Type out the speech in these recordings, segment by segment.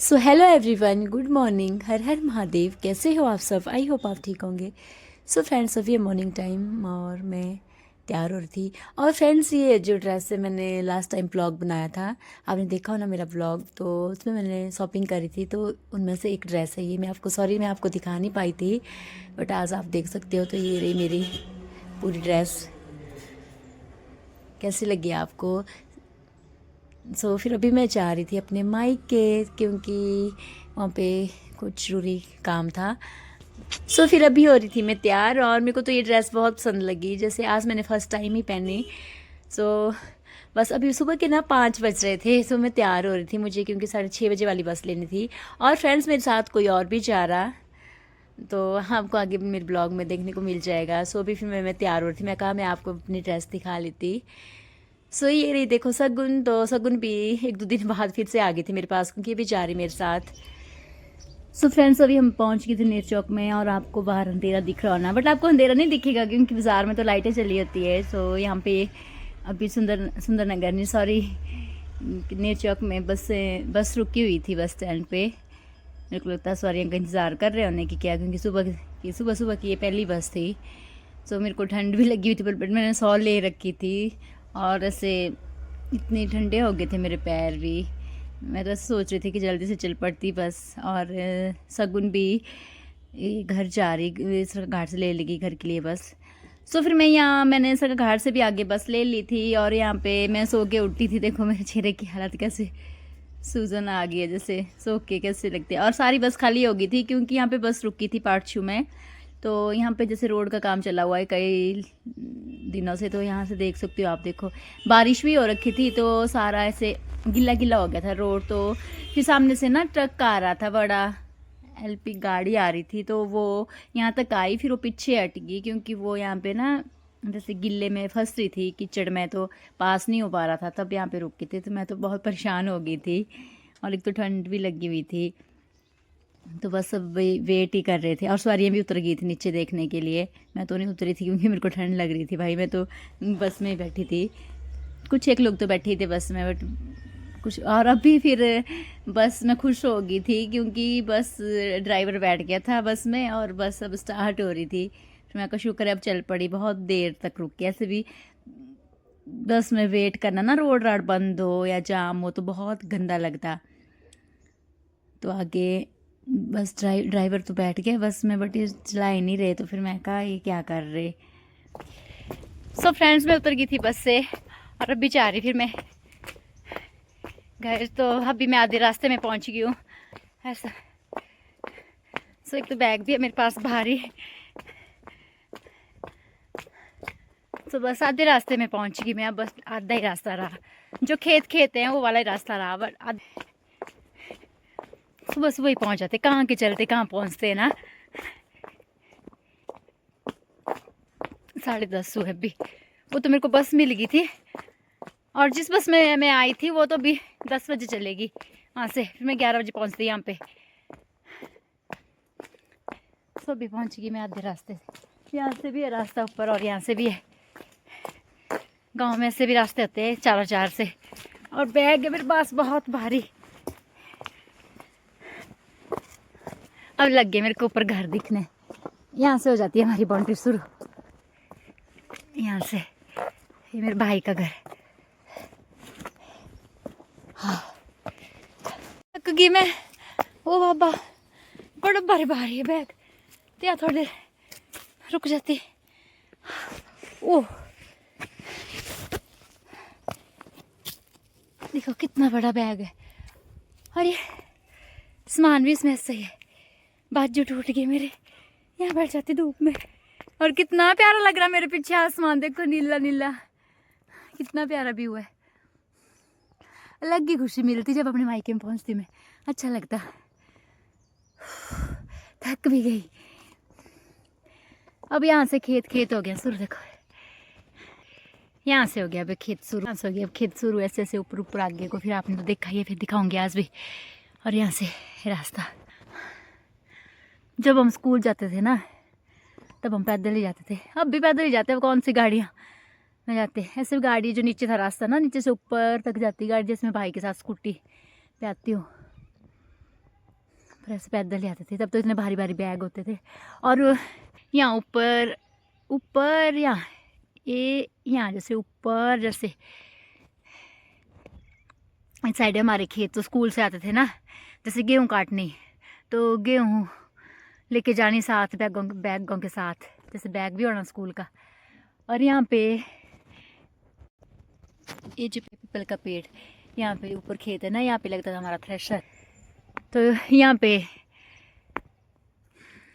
सो hello everyone, good morning. Har Har Mahadev. कैसे हो आप सब? आई होप आप ठीक होंगे। सो फ्रेंड्स, अभी है मॉर्निंग टाइम और मैं तैयार हो रही थी। और फ्रेंड्स, ये जो ड्रेस से मैंने लास्ट टाइम व्लॉग बनाया था, आपने देखा हो ना मेरा व्लॉग, तो उसमें मैंने शॉपिंग करी थी। तो उनमें से एक ड्रेस है ये। मैं आपको दिखा नहीं पाई थी, बट आज आप देख सकते हो। तो ये रही मेरी पूरी ड्रेस। कैसी लगी आपको? फिर अभी मैं जा रही थी अपने मायके, क्योंकि वहाँ पे कुछ ज़रूरी काम था। फिर अभी हो रही थी मैं तैयार, और मेरे को तो ये ड्रेस बहुत पसंद लगी। जैसे आज मैंने फ़र्स्ट टाइम ही पहनी। सो बस अभी सुबह के ना 5 बज रहे थे। मैं तैयार हो रही थी, मुझे क्योंकि 6:30 बजे वाली बस लेनी थी। और फ्रेंड्स, मेरे साथ कोई और भी जा रहा, तो आपको आगे मेरे ब्लॉग में देखने को मिल जाएगा। अभी फिर मैं तैयार हो रही थी। मैं कहा मैं आपको अपनी ड्रेस दिखा लेती। ये रही, देखो शगुन। तो शगुन भी 1-2 दिन बाद फिर से आ गई थी मेरे पास, क्योंकि ये भी जा रही मेरे साथ। फ्रेंड्स, अभी हम पहुंच गए थे नेर चौक में, और आपको बाहर अंधेरा दिख रहा होना, बट आपको अंधेरा नहीं दिखेगा क्योंकि बाज़ार में तो लाइटें चली होती है। यहाँ पे अभी सुंदर नगर नहीं, सॉरी, नेर चौक में बस रुकी हुई थी बस स्टैंड पे। मेरे को लगता है सवारियों का इंतज़ार कर रहे होने की क्या, क्योंकि सुबह की ये पहली बस थी। मेरे को ठंड भी लगी हुई थी, बट मैंने सॉल ले रखी थी। और ऐसे इतने ठंडे हो गए थे मेरे पैर भी। मैं तो सोच रही थी कि जल्दी से चल पड़ती बस। और शगुन भी घर जा रही, सड़क घाट से ले लेगी घर के लिए बस। फिर मैंने सड़क घाट से भी आगे बस ले ली थी, और यहाँ पे मैं सो के उठती थी। देखो मेरे चेहरे की हालत कैसे, सूजन आ गई है जैसे, सो के कैसे लगते हैं। और सारी बस खाली हो गई थी, क्योंकि यहाँ पे बस रुकी थी पार्टछू में। तो यहाँ पे जैसे रोड का काम चला हुआ है कई दिनों से, तो यहाँ से देख सकते हो आप। देखो बारिश भी हो रखी थी, तो सारा ऐसे गिला गिला हो गया था रोड। तो फिर सामने से ना ट्रक आ रहा था, बड़ा एलपी गाड़ी आ रही थी, तो वो यहाँ तक आई, फिर वो पीछे हट गई, क्योंकि वो यहाँ पे ना जैसे गिल्ले में फंस रही थी, कीचड़ में, तो पास नहीं हो पा रहा था। तब यहाँ पे रुक गई थी, तो मैं तो बहुत परेशान हो गई थी, और एक तो ठंड भी लगी हुई थी। तो बस सब वेट ही कर रहे थे, और सवारियाँ भी उतर गई थी नीचे देखने के लिए। मैं तो नहीं उतरी थी, क्योंकि मेरे को ठंड लग रही थी भाई। मैं तो बस में ही बैठी थी, कुछ एक लोग तो बैठे थे बस में, बट कुछ। और अभी फिर बस में खुश हो गई थी, क्योंकि बस ड्राइवर बैठ गया था बस में, और बस अब स्टार्ट हो रही थी। फिर मैं का शुक्र है अब चल पड़ी। बहुत देर तक रुक के, ऐसे भी बस में वेट करना ना, रोड राड बंद हो या जाम हो तो बहुत गंदा लगता। तो आगे बस ड्राइवर तो बैठ गया बस में, बट ये चला ही नहीं रहे। तो फिर मैं कहा ये क्या कर रहे। फ्रेंड्स, मैं उतर गई थी बस से, और अभी जा रही फिर मैं घर। तो अभी मैं आधे रास्ते में पहुंच गई हूँ ऐसा। एक तो बैग भी है मेरे पास भारी। बस आधे रास्ते में पहुंच गई मैं। अब बस आधा ही रास्ता रहा, जो खेत हैं वो वाला ही रास्ता रहा। बट सुबह ही पहुंच जाते, कहाँ के चलते कहाँ पहुंचते ना। 10:30 हुए अभी। वो तो मेरे को बस मिल गई थी, और जिस बस में मैं आई थी वो तो अभी 10 बजे चलेगी वहाँ से। फिर मैं 11 बजे पहुँचती यहाँ पे। अभी पहुँच गई मैं आधे रास्ते से। यहाँ से भी है रास्ता ऊपर, और यहाँ से भी है। गांव में से भी रास्ते होते हैं 4 से। और बैग है मेरे पास बहुत भारी। अब लग गए मेरे को ऊपर घर दिखने। यहाँ से हो जाती है हमारी बाउंड्री शुरू। यहाँ से ये मेरे भाई का घर। हाँ, थक गई मैं। ओ बाबा, बड़ा भारी है बैग। तो यहाँ थोड़ी देर रुक जाती। ओह, देखो कितना बड़ा बैग है, और ये सामान भी इसमें सही है। बाजू टूट गई मेरे, यहाँ बैठ जाती धूप में। और कितना प्यारा लग रहा है मेरे पीछे आसमान, देखो नीला नीला, कितना प्यारा व्यू है। अलग ही खुशी मिलती जब अपने मायके में पहुंचती मैं, अच्छा लगता। थक भी गई। अब यहाँ से खेत हो गया शुरू। देखो यहाँ से हो गया अब खेत शुरू, यहाँ से हो गया अब खेत शुरू। ऐसे ऐसे ऊपर ऊपर आगे को, फिर आपने तो देखा ही है, फिर दिखाऊंगी आज भी। और यहाँ से रास्ता, जब हम स्कूल जाते थे ना तब हम पैदल ही जाते थे। अब भी पैदल ही जाते हैं, कौन सी गाड़ियाँ में जाते हैं। ऐसे गाड़ी जो नीचे था रास्ता ना, नीचे से ऊपर तक जाती गाड़ी, जैसे मैं भाई के साथ स्कूटी पे आती हूँ। फिर ऐसे पैदल ही आते थे। तब तो इतने भारी भारी बैग होते थे। और यहाँ ऊपर ऊपर यहाँ जैसे ऊपर जैसे इस साइड हमारे खेत तो स्कूल से आते थे ना, जैसे गेहूँ काटने, तो गेहूँ लेके जानी साथ बैगों के साथ, जैसे बैग भी होना स्कूल का। और यहाँ पे ये जो पीपल का पेड़, यहाँ पे ऊपर खेत है ना, यहाँ पे लगता था हमारा थ्रेशर। तो यहाँ पे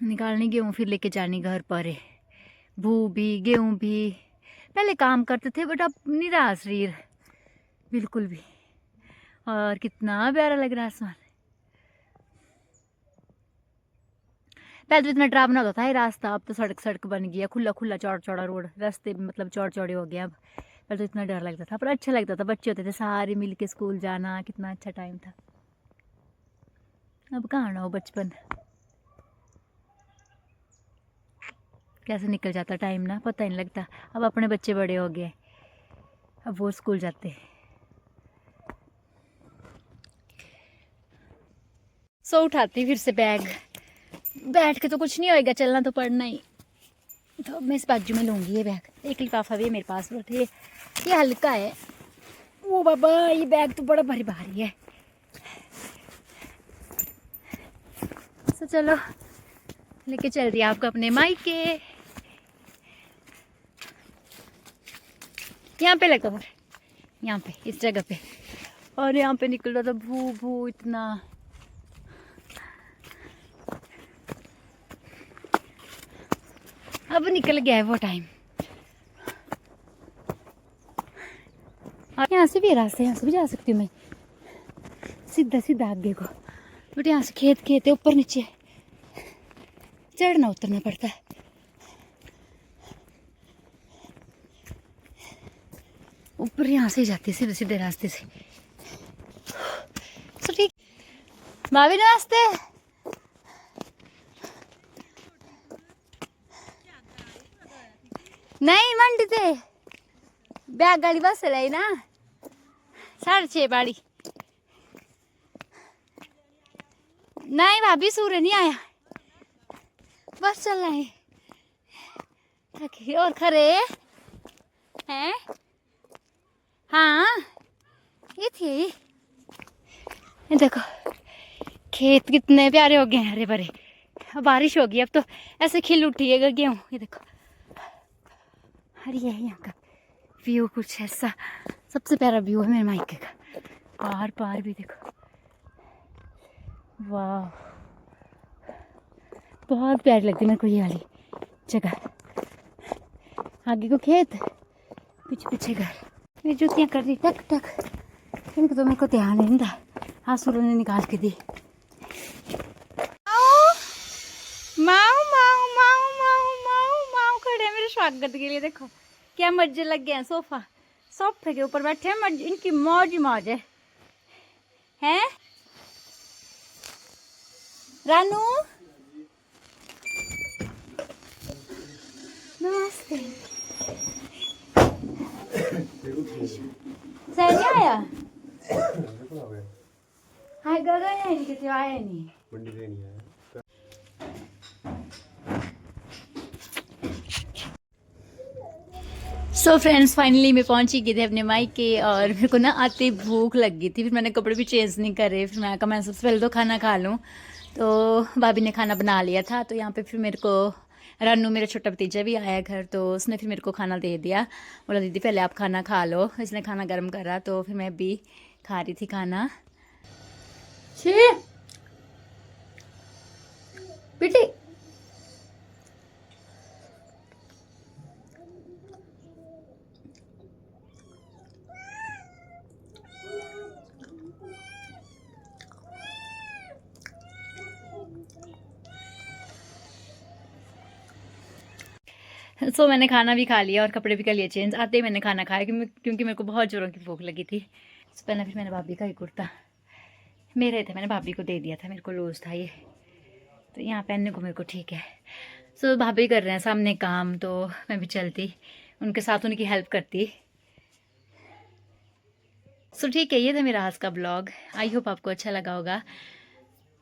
निकालनी गेहूँ फिर लेके जानी घर पर है। भू भी गेहूँ भी पहले काम करते थे, बट अब नहीं रहा शरीर बिल्कुल भी। और कितना प्यारा लग रहा है आसमान। पहले तो इतना डरावना होता था ये रास्ता, अब तो सड़क सड़क बन गया, खुला खुला चौड़ा चौड़ा रोड, रास्ते मतलब चौड़े चौड़े हो गए अब। पहले तो इतना डर लगता था, पर अच्छा लगता था। बच्चे होते थे सारे मिल के स्कूल जाना, कितना अच्छा टाइम था। अब कहाँ ना हो बचपन, कैसे निकल जाता टाइम ना, पता ही नहीं लगता। अब अपने बच्चे बड़े हो गए, अब वो स्कूल जाते। सो उठाती फिर से बैग, बैठ के तो कुछ नहीं होएगा, चलना तो पड़ना ही। तो मैं इस बाजू में लूँगी ये बैग। एक लिफाफा भी है मेरे पास, बट ये हल्का है। ओ बाबा, ये बैग तो बड़ा भारी भारी है। तो चलो लेके चल रही है आपको अपने मायके। यहाँ पे लगता था, यहाँ पे इस जगह पे, और यहाँ पे निकल रहा था भू भू इतना। अब निकल गया है वो टाइम। और यहाँ से भी रास्ता, यहाँ से भी जा सकती हूँ मैं सीधा सीधा आगे को, बट यहाँ से खेत खेत है, ऊपर नीचे चढ़ना उतरना पड़ता है। ऊपर यहाँ से ही जाती है सीधे सीधे रास्ते से। तो ठीक, भाभी नमस्ते। नहीं मंडी थे, बैग गाड़ी बस रही ना 6:30 बाड़ी। नहीं भाभी सूर्य नहीं आया, बस चल रहे हैं। और खरे हैं, हाँ ये थी। ये देखो खेत कितने प्यारे हो गए हैं, हरे भरे। बारिश होगी अब तो ऐसे खिल उठी है गेहूँ। ये देखो हरी है यहाँ का व्यू, कुछ ऐसा सबसे प्यारा व्यू है मेरे मायके का। पार पार भी देखो, वाह बहुत प्यारी लगती है मेरे को ये वाली जगह। आगे को खेत, पीछे पीछे घर। मेरी जूतियाँ कर दी टक टक, इनको तो मेरे को ध्यान नहीं था। हाँ सूर्य ने निकाल के दी। माऊ माऊ माऊ माऊ माऊ माऊ खड़े हैं मेरे स्वागत के लिए। देखो क्या मजे लग गए हैं, सोफे के ऊपर बैठे हैं, इनकी मौज ही मौज है। हैं रानू नमस्ते। सही आया हाय गया नहीं, किसी आया नहीं। सो फ्रेंड्स फाइनली मैं पहुंची गई थी अपने मायके, और मेरे को ना आते भूख लग गई थी। फिर मैंने कपड़े भी चेंज नहीं करे, फिर मैं कहा मैं सबसे पहले तो खाना खा लूँ। तो भाभी ने खाना बना लिया था, तो यहाँ पे फिर मेरे को रानू मेरा छोटा भतीजा भी आया घर, तो उसने फिर मेरे को खाना दे दिया। बोला दीदी पहले आप खाना खा लो, इसने खाना गर्म करा, तो फिर मैं भी खा रही थी खाना। बेटी सो मैंने खाना भी खा लिया और कपड़े भी कर लिए चेंज। आते ही मैंने खाना खाया क्योंकि मेरे को बहुत जोरों की भूख लगी थी। सो पहले फिर मैंने भाभी का ही कुर्ता मेरे थे, मैंने भाभी को दे दिया था, मेरे को लूज था ये, तो यहाँ पहनने को मेरे को ठीक है। सो भाभी कर रहे हैं सामने काम, तो मैं भी चलती उनके साथ, उनकी हेल्प करती। सो ठीक है, ये था मेरा आज का ब्लॉग। आई होप आपको अच्छा लगा होगा।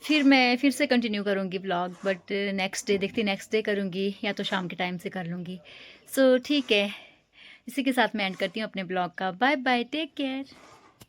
फिर मैं फिर से कंटिन्यू करूँगी व्लॉग, बट नेक्स्ट डे देखती, नेक्स्ट डे करूँगी या तो शाम के टाइम से कर लूँगी। सो ठीक है, इसी के साथ मैं एंड करती हूँ अपने ब्लॉग का। Bye bye, take care.